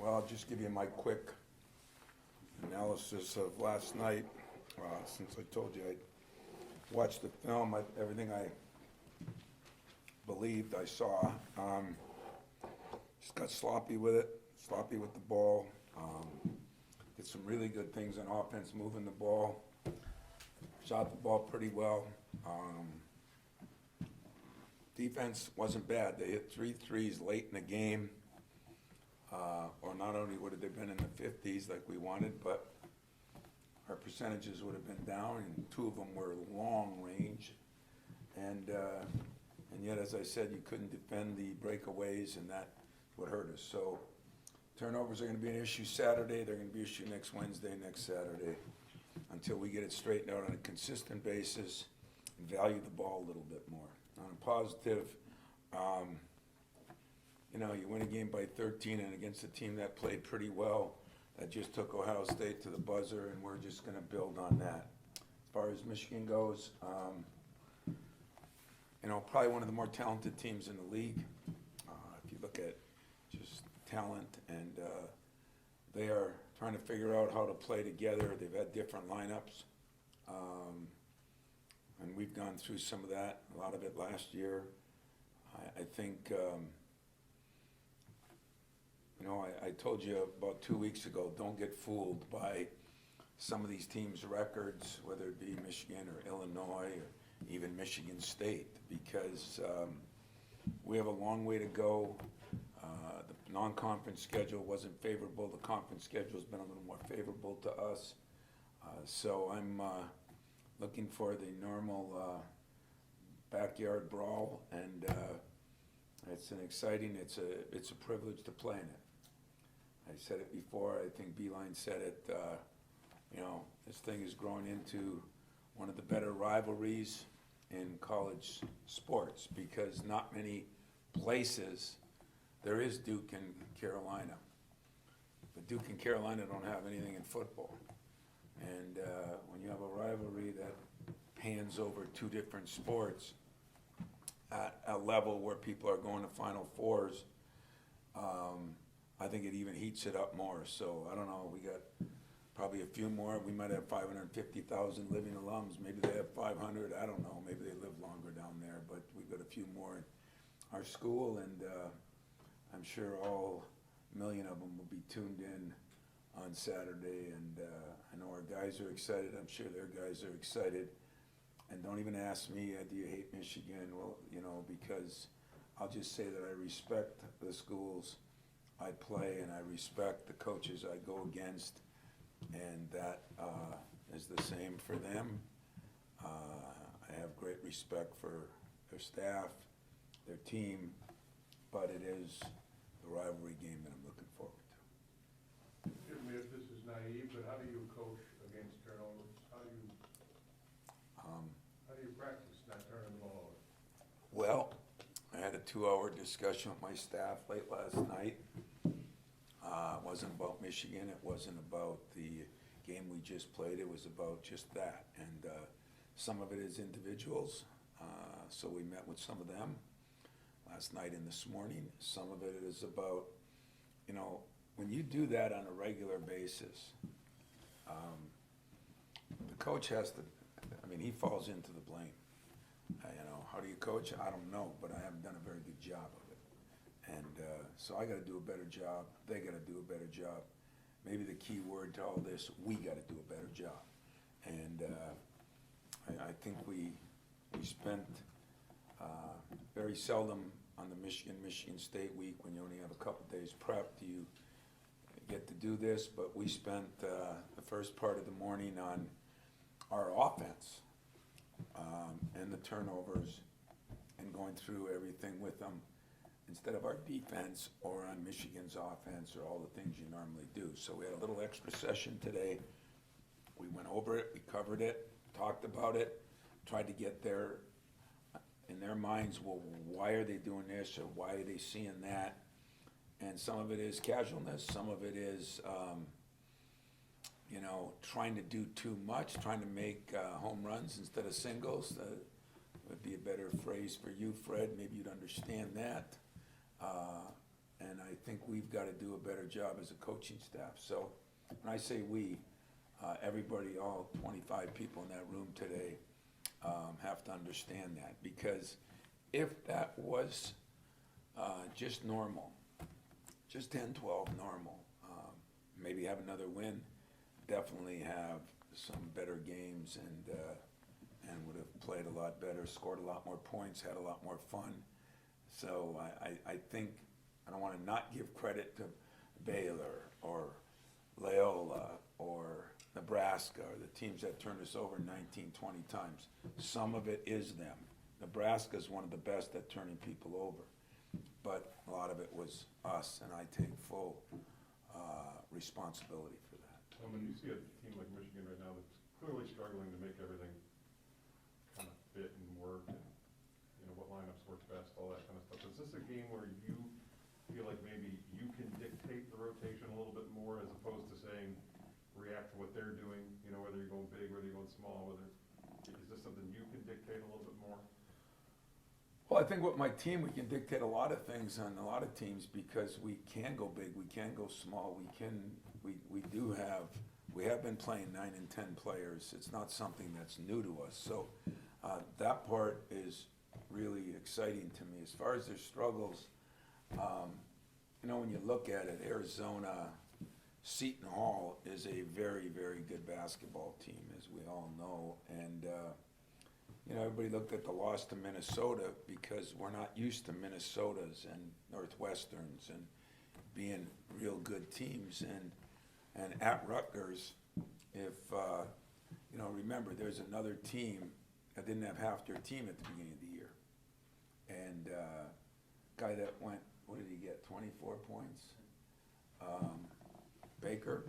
Well, I'll just give you my quick analysis of last night. Since I told you I watched the film, everything I believed I saw. Just got sloppy with it, sloppy with the ball. Did some really good things on offense, moving the ball. Shot the ball pretty well. Defense wasn't bad. They hit 3 threes late in the game. Or not only would they have been in the 50s like we wanted, but our percentages would have been down, and 2 of them were long range. And yet, as I said, you couldn't defend the breakaways, and that would hurt us. So turnovers are going to be an issue Saturday. They're going to be an issue next Wednesday, next Saturday, until we get it straightened out on a consistent basis and value the ball a little bit more. On a positive, you win a game by 13 and against a team that played pretty well, that just took Ohio State to the buzzer, and we're just going to build on that. As far as Michigan goes, probably one of the more talented teams in the league. If you look at just talent, and they are trying to figure out how to play together. They've had different lineups, and we've gone through some of that, a lot of it last year. I think, I told you about 2 weeks ago, don't get fooled by some of these teams' records, whether it be Michigan or Illinois or even Michigan State, because we have a long way to go. The non-conference schedule wasn't favorable. The conference schedule has been a little more favorable to us. So I'm looking for the normal backyard brawl, and it's a privilege to play in it. I said it before, I think Beeline said it, this thing is growing into one of the better rivalries in college sports, because not many places, there is Duke and Carolina, but Duke and Carolina don't have anything in football. And when you have a rivalry that pans over 2 different sports at a level where people are going to Final Fours, I think it even heats it up more. So I don't know, we got probably a few more. We might have 550,000 living alums. Maybe they have 500, I don't know. Maybe they live longer down there, but we've got a few more in our school, and I'm sure all 1 million of them will be tuned in on Saturday, and I know our guys are excited. I'm sure their guys are excited. And don't even ask me, do you hate Michigan? Well, because I'll just say that I respect the schools I play, and I respect the coaches I go against, and that is the same for them. I have great respect for their staff, their team, but it is the rivalry game that I'm looking forward to. Forgive me if this is naive, but how do you coach against turnovers? How do you practice not turning the ball over? Well, I had a 2-hour discussion with my staff late last night. It wasn't about Michigan. It wasn't about the game we just played. It was about just that. And some of it is individuals. So we met with some of them last night and this morning. Some of it is about, when you do that on a regular basis, the coach has to, he falls into the blame. How do you coach? I don't know, but I haven't done a very good job of it. And so I got to do a better job. They got to do a better job. Maybe the key word to all this, we got to do a better job. And I think we spent very seldom on the Michigan State week, when you only have a couple days prep, do you get to do this. But we spent the first part of the morning on our offense and the turnovers, and going through everything with them, instead of our defense or on Michigan's offense or all the things you normally do. So we had a little extra session today. We went over it, we covered it, talked about it, tried to get in their minds, well, why are they doing this, or why are they seeing that? And some of it is casualness, some of it is trying to do too much, trying to make home runs instead of singles. Would be a better phrase for you, Fred. Maybe you'd understand that. And I think we've got to do a better job as a coaching staff. So when I say we, everybody, all 25 people in that room today have to understand that. Because if that was just normal, just 10, 12 normal, maybe have another win, definitely have some better games and would have played a lot better, scored a lot more points, had a lot more fun. So I think I don't want to not give credit to Baylor or Loyola or Nebraska or the teams that turned us over 19, 20 times. Some of it is them. Nebraska is one of the best at turning people over, but a lot of it was us, and I take full responsibility for that. When you see a team like Michigan right now that's clearly struggling to make everything kind of fit and work, and what lineups work best, all that kind of stuff, is this a game where you feel like maybe you can dictate the rotation a little bit more as opposed to saying react to what they're doing, whether you're going big, whether you're going small, is this something you can dictate a little bit more? Well, I think with my team, we can dictate a lot of things on a lot of teams because we can go big, we can go small, we have been playing 9 and 10 players. It's not something that's new to us. So that part is really exciting to me. As far as their struggles, when you look at it, Arizona, Seton Hall is a very, very good basketball team, as we all know. And everybody looked at the loss to Minnesota because we're not used to Minnesotas and Northwesterns and being real good teams. And at Rutgers, if, remember, there's another team that didn't have half their team at the beginning of the year. And guy that went, what did he get, 24 points? Baker,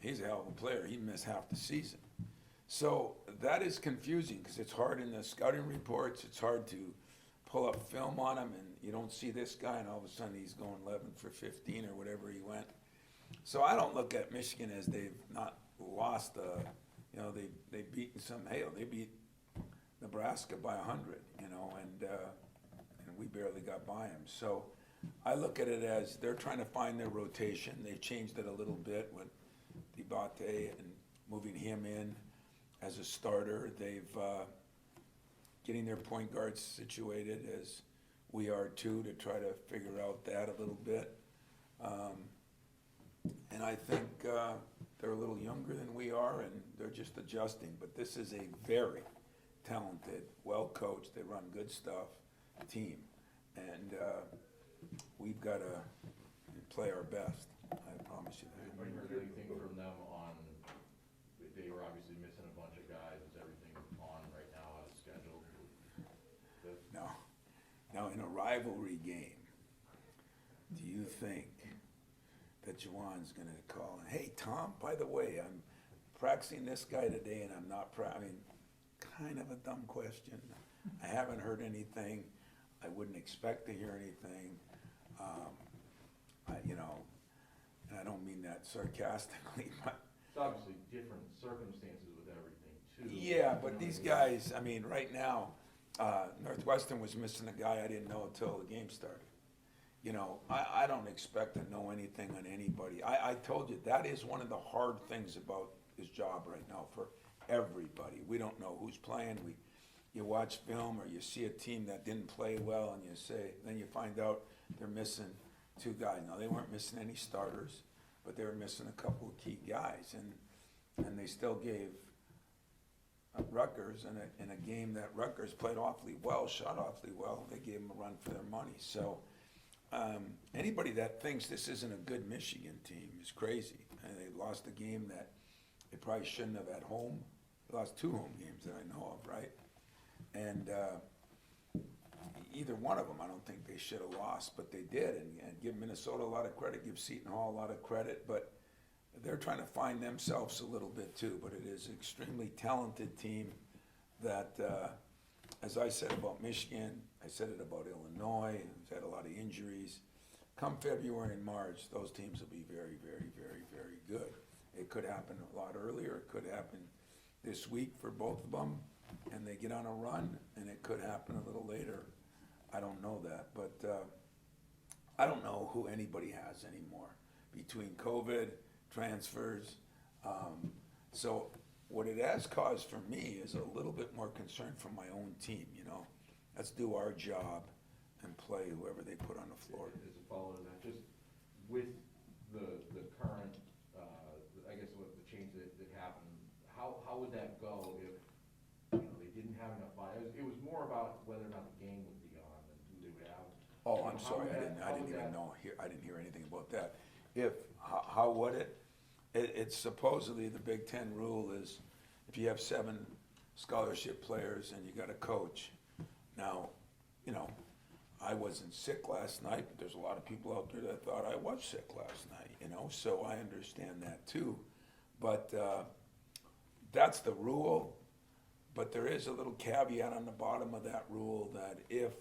he's a hell of a player. He missed half the season. So that is confusing because it's hard in the scouting reports. It's hard to pull up film on him, and you don't see this guy, and all of a sudden he's going 11 for 15 or whatever he went. So I don't look at Michigan as they've not lost. They've beaten they beat Nebraska by 100, and we barely got by them. So I look at it as they're trying to find their rotation. They've changed it a little bit with Dibate and moving him in as a starter. They've getting their point guards situated as we are too, to try to figure out that a little bit. And I think they're a little younger than we are, and they're just adjusting. But this is a very talented, well-coached, they run good stuff team. And we've got to play our best. I promise you that. Have you heard anything from them on, they were obviously missing a bunch of guys, is everything on right now as scheduled? No. Now, in a rivalry game, do you think that Juwan's going to call, hey, Tom, by the way, I'm practicing this guy today and I'm not kind of a dumb question. I haven't heard anything. I wouldn't expect to hear anything. And I don't mean that sarcastically, but It's obviously different circumstances with everything too. yeah, but these guys, right now, Northwestern was missing a guy I didn't know until the game started. I don't expect to know anything on anybody. I told you, that is one of the hard things about this job right now for everybody. We don't know who's playing. You watch film or you see a team that didn't play well and then you find out they're missing 2 guys. Now, they weren't missing any starters, but they were missing a couple of key guys. And they still gave Rutgers, in a game that Rutgers played awfully well, shot awfully well, they gave them a run for their money. So anybody that thinks this isn't a good Michigan team is crazy. And they lost a game that they probably shouldn't have at home. They lost 2 home games that I know of, right? And either one of them, I don't think they should have lost, but they did. And give Minnesota a lot of credit, give Seton Hall a lot of credit, but they're trying to find themselves a little bit too. But it is an extremely talented team that, as I said about Michigan, I said it about Illinois, who's had a lot of injuries. Come February and March, those teams will be very, very, very, very good. It could happen a lot earlier. It could happen this week for both of them, and they get on a run, and it could happen a little later. I don't know that, but I don't know who anybody has anymore between COVID, transfers. So what it has caused for me is a little bit more concern for my own team, you know. Let's do our job and play whoever they put on the floor. As a follow to that, just with the current, I guess what the change that happened, how would that go if, you know, they didn't have enough buyers? It was more about whether or not the game would be on and who they would have. Oh, I'm How sorry, would I didn't that- even know, I didn't hear anything about that. How would it? It's supposedly the Big Ten rule is if you have 7 scholarship players and you got a coach. Now, you know, I wasn't sick last night, but there's a lot of people out there that thought I was sick last night, you know, so I understand that too. But that's the rule, but there is a little caveat on the bottom of that rule that if,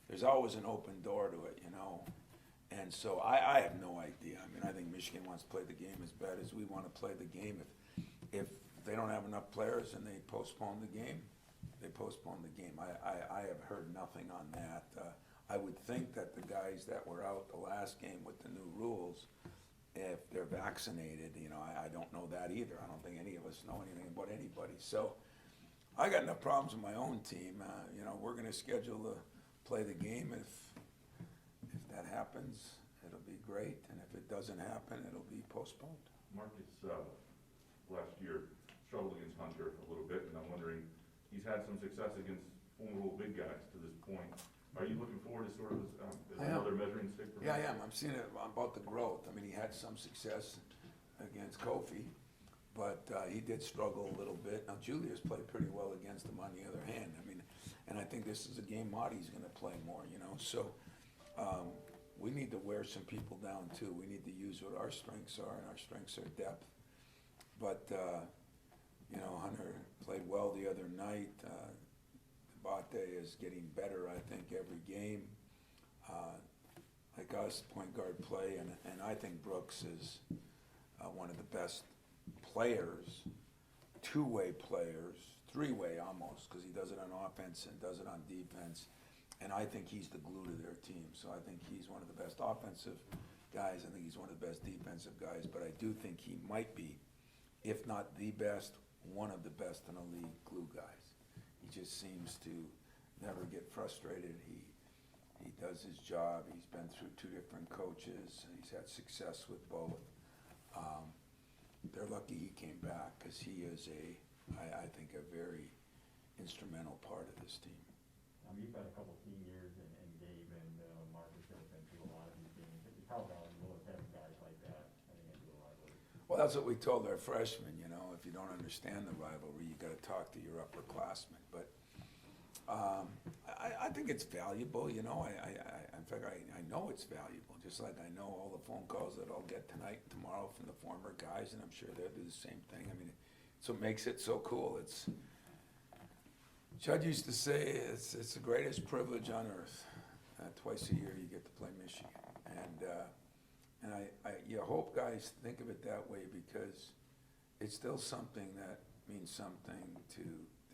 there's always an open door to it, you know. And so I have no idea. I mean, I think Michigan wants to play the game as bad as we want to play the game. If they don't have enough players and they postpone the game, they postpone the game. I have heard nothing on that. I would think that the guys that were out the last game with the new rules, if they're vaccinated, you know, I don't know that either. I don't think any of us know anything about anybody. So I got enough problems with my own team. You know, we're going to schedule to play the game. If that happens, it'll be great, and if it doesn't happen, it'll be postponed. Marcus, last year struggled against Hunter a little bit, and I'm wondering, he's had some success against formidable big guys to this point. Are you looking forward to sort of as I am. another measuring stick for him? Yeah, I am. I'm seeing it about the growth. I mean, he had some success against Kofi, but he did struggle a little bit. Now, Julius played pretty well against him on the other hand. I mean, and I think this is a game Marty's going to play more, you know. So we need to wear some people down too. We need to use what our strengths are, and our strengths are depth. But you know, Hunter played well the other night. Bate is getting better, I think, every game. Like us, point guard play, and I think Brooks is one of the best players, two-way players, three-way almost, because he does it on offense and does it on defense. And I think he's the glue to their team. So I think he's one of the best offensive guys. I think he's one of the best defensive guys. But I do think he might be, if not the best, one of the best in the league glue guys. He just seems to never get frustrated. He does his job. He's been through 2 different coaches. He's had success with both. They're lucky he came back because he is I think, a very instrumental part of this team. You've had a couple seniors and Gabe and Marcus that have been through a lot of these games. How valuable is having guys like that heading into a rivalry? Well, that's what we told our freshmen, you know, if you don't understand the rivalry, you gotta talk to your upperclassmen. But I think it's valuable, you know, in fact, I know it's valuable, just like I know all the phone calls that I'll get tonight and tomorrow from the former guys, and I'm sure they'll do the same thing. I mean, it's what makes it so cool. Judd used to say it's the greatest privilege on earth. Twice a year you get to play Michigan, and you hope guys think of it that way because it's still something that means something to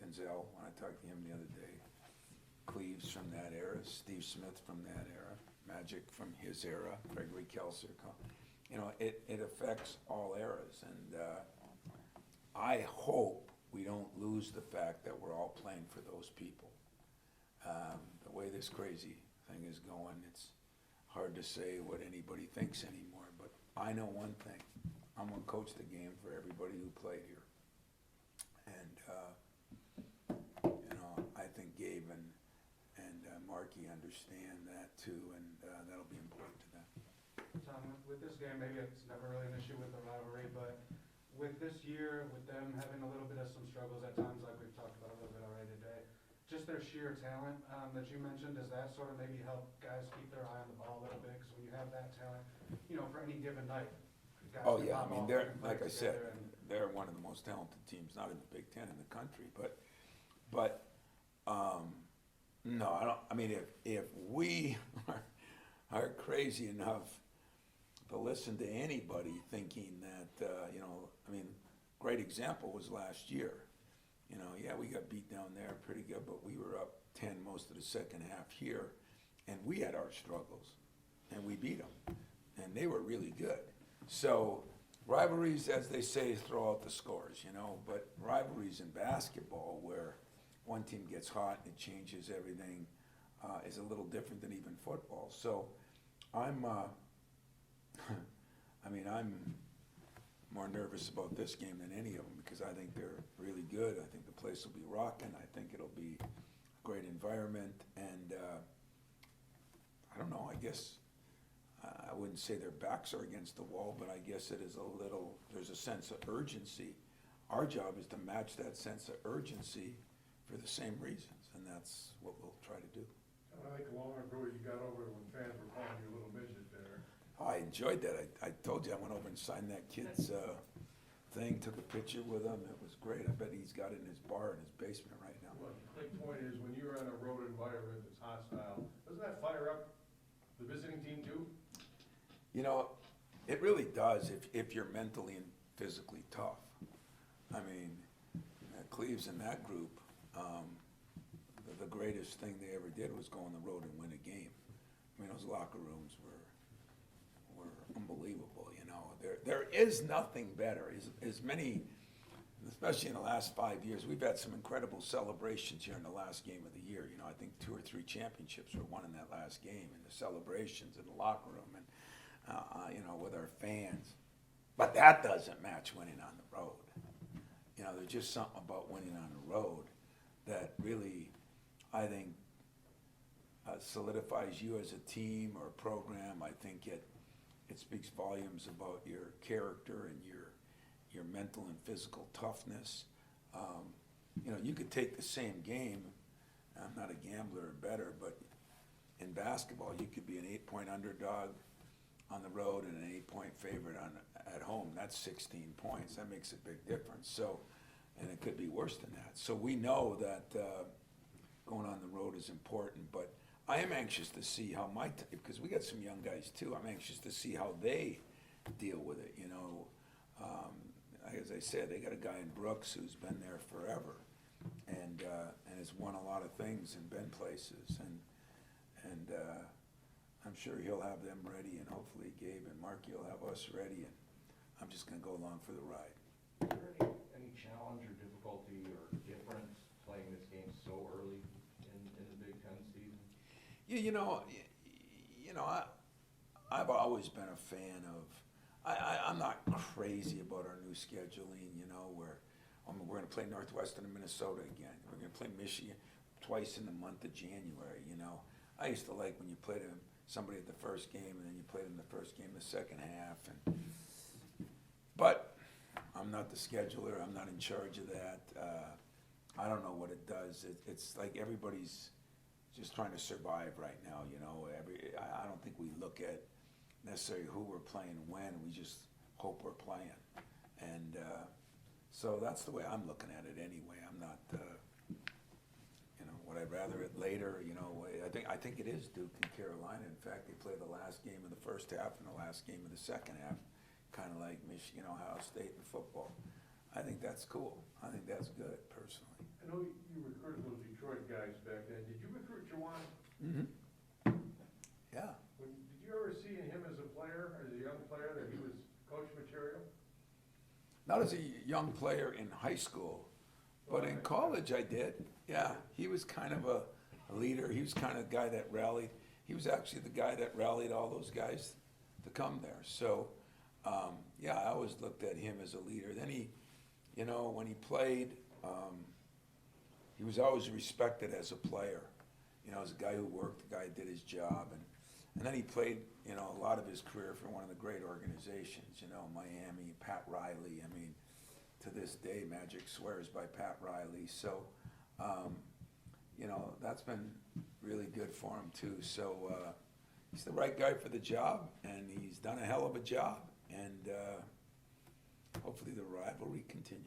Denzel. When I talked to him the other day, Cleaves from that era, Steve Smith from that era, Magic from his era, Gregory Kelser. You know, it affects all eras, and I hope we don't lose the fact that we're all playing for those people. The way this crazy thing is going, it's hard to say what anybody thinks anymore, but I know one thing. I'm gonna coach the game for everybody who played here. And, you know, I think Gabe and Markey understand that too, and that'll be important to them. Tom, with this game, maybe it's never really an issue with the rivalry, but with this year, with them having a little bit of some struggles at times, like we've talked about a little bit already today, just their sheer talent that you mentioned, does that sort of maybe help guys keep their eye on the ball a little bit? Because when you have that talent, you know, for any given night, guys Oh, can yeah, I pop mean, off they're, and play like I said, together and- they're one of the most talented teams, not in the Big Ten in the country, but, no, I don't, I mean, if we are crazy enough to listen to anybody thinking that, you know, I mean, great example was last year. You know, yeah, we got beat down there pretty good, but we were up 10 most of the second half here, and we had our struggles. and we beat them. And they were really good. So rivalries, as they say, throw out the scores, you know, but rivalries in basketball where one team gets hot and it changes everything is a little different than even football. So I'm I'm more nervous about this game than any of them because I think they're really good. I think the place will be rocking. I think it'll be a great environment, and I don't know, I guess I wouldn't say their backs are against the wall, but I guess it is a little, there's a sense of urgency. Our job is to match that sense of urgency for the same reasons, and that's what we'll try to do. I think long ago you got over when fans were calling you a little midget there. Oh, I enjoyed that. I told you I went over and signed that kid's thing, took a picture with him. It was great. I bet he's got it in his bar in his basement right now. Well, the big point is, when you're in a road environment that's hostile, doesn't that fire up the visiting team too? You know, it really does if you're mentally and physically tough. I mean, Cleve's in that group. The greatest thing they ever did was go on the road and win a game. I mean, those locker rooms were unbelievable, you know. There is nothing better. As many, especially in the last 5 years, we've had some incredible celebrations here in the last game of the year. You know, I think 2 or 3 championships were won in that last game, and the celebrations in the locker room, and you know, with our fans. But that doesn't match winning on the road. You know, there's just something about winning on the road that really, I think, solidifies you as a team or a program. I think it speaks volumes about your character and your mental and physical toughness. You know, you could take the same game. I'm not a gambler or better, but in basketball, you could be an 8-point underdog on the road and an 8-point favorite at home. That's 16 points. That makes a big difference. So, and it could be worse than that. So we know that going on the road is important, but I am anxious to see how because we got some young guys too. I'm anxious to see how they deal with it. You know, as I said, they got a guy in Brooks who's been there forever, and has won a lot of things and been places, and I'm sure he'll have them ready, and hopefully Gabe and Marky will have us ready, and I'm just going to go along for the ride. Is there any challenge or difficulty or difference playing this game so early in the Big Ten season? Yeah, you know, I've always been a fan of. I'm not crazy about our new scheduling. You know, where we're going to play Northwestern and Minnesota again. We're going to play Michigan twice in the month of January. You know, I used to like when you played somebody at the first game and then you played them the first game the second half. But I'm not the scheduler. I'm not in charge of that. I don't know what it does. It's like everybody's just trying to survive right now. You know, I don't think we look at necessarily who we're playing when. We just hope we're playing, and so that's the way I'm looking at it anyway. I'm not, you know, would I rather it later? You know, I think it is Duke and Carolina. In fact, they play the last game of the first half and the last game of the second half, kind of like Michigan, Ohio State in football. I think that's cool. I think that's good, personally. I know you recruited those Detroit guys back then. Did you recruit Jawan? Mm-hmm. Yeah. Did you ever see him as a player, as a young player, that he was coach material? Not as a young player in high school, but in college I did. Yeah, he was kind of a leader. He was kind of the guy that rallied. He was actually the guy that rallied all those guys to come there. So, yeah, I always looked at him as a leader. Then he, you know, when he played, he was always respected as a player. You know, as a guy who worked, the guy who did his job. And then he played, you know, a lot of his career for one of the great organizations, you know, Miami, Pat Riley. I mean, to this day, Magic swears by Pat Riley. So, you know, that's been really good for him too. So he's the right guy for the job, and he's done a hell of a job. And hopefully the rivalry continues.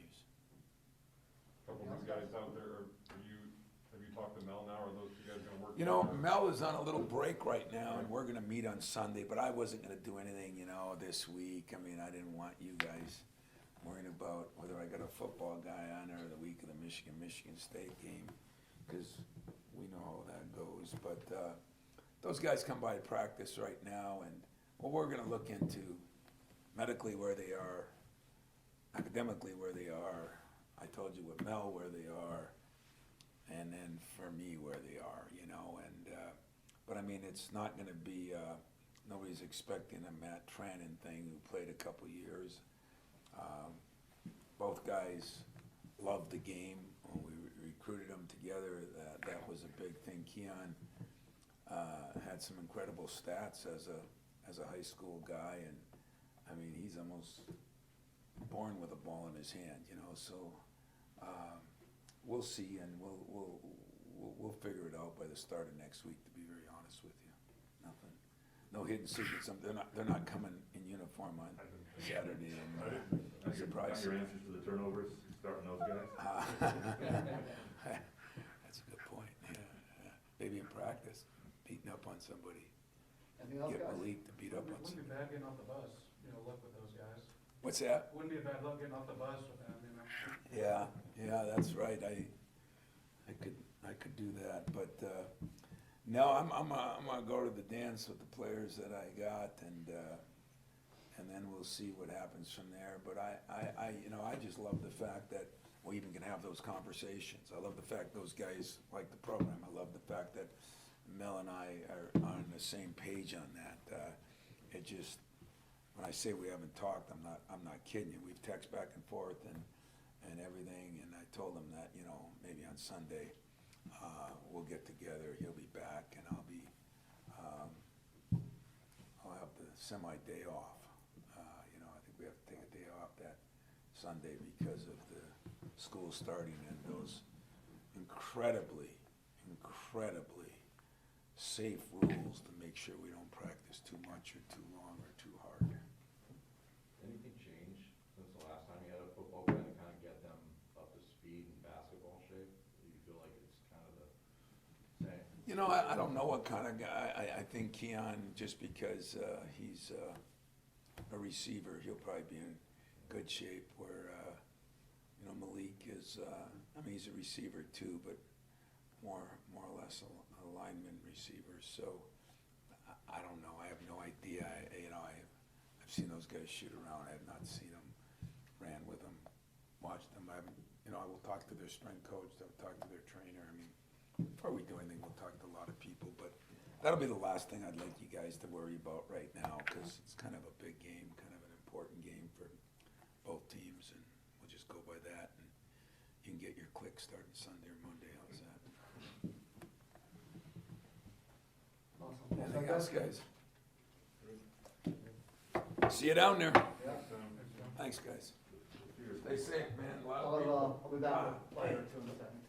Couple of these guys out there, have you talked to Mel now, or are those two guys gonna work? You know, together? Mel is on a little break right now, and we're gonna meet on Sunday, but I wasn't gonna do anything, you know, this week. I mean, I didn't want you guys worrying about whether I got a football guy on there the week of the Michigan State game, because we know how that goes. But those guys come by to practice right now, and, well, we're gonna look into medically where they are, academically where they are. I told you with Mel where they are, and then for me where they are, you know, and, but I mean, it's not gonna be, nobody's expecting a Matt Trannon thing who played a couple years. Both guys loved the game. When we recruited them together, that was a big thing. Keon had some incredible stats as a high school guy, and I mean, he's almost born with a ball in his hand, you know. So we'll see, and we'll figure it out by the start of next week. To be very honest with you, nothing, no hidden secrets. They're not coming in uniform on Saturday. And surprise. Got your answers to the turnovers, starting those guys? That's a good point. Yeah. Maybe in practice, beating up on somebody. Anything else, Get guys? Malik to beat up on Wouldn't be somebody. bad getting off the bus, you know, look with those guys. What's that? Wouldn't be a bad look getting off the bus with them, you know. Yeah, that's right. I could do that, but no, I'm gonna go to the dance with the players that I got, and then we'll see what happens from there. But I just love the fact that we even can have those conversations. I love the fact those guys like the program. I love the fact that Mel and I are on the same page on that. It just, when I say we haven't talked, I'm not kidding you. We've texted back and forth and everything, and I told him that, you know, maybe on Sunday, we'll get together, he'll be back, and I'll have the semi-day off. You know, I think we have to take a day off that Sunday because of the school starting and those incredibly safe rules to make sure we don't practice too much or too long or too hard. Anything change since the last time you had a football game to kind of get them up to speed in basketball shape? Do you feel like it's kind of the same? You know, I don't know what kind of guy. I think Keon, just because he's a receiver, he'll probably be in good shape. Where you know, Malik is. I mean, he's a receiver too, but more or less a lineman receiver. So I don't know. I have no idea. I've seen those guys shoot around. I have not seen them, ran with them, watched them. I haven't. You know, I will talk to their strength coach. I will talk to their trainer. I mean, before we do anything, we'll talk to a lot of people. But that'll be the last thing I'd like you guys to worry about right now, because it's kind of a big game, kind of an important game for both teams, and we'll just go by that. And you can get your click starting Sunday or Monday. How's that? Awesome. Anything else, guys? See you down there. Yeah. Thanks, guys. Stay safe, man. A lot of I'll people. be back with a player or two in a second.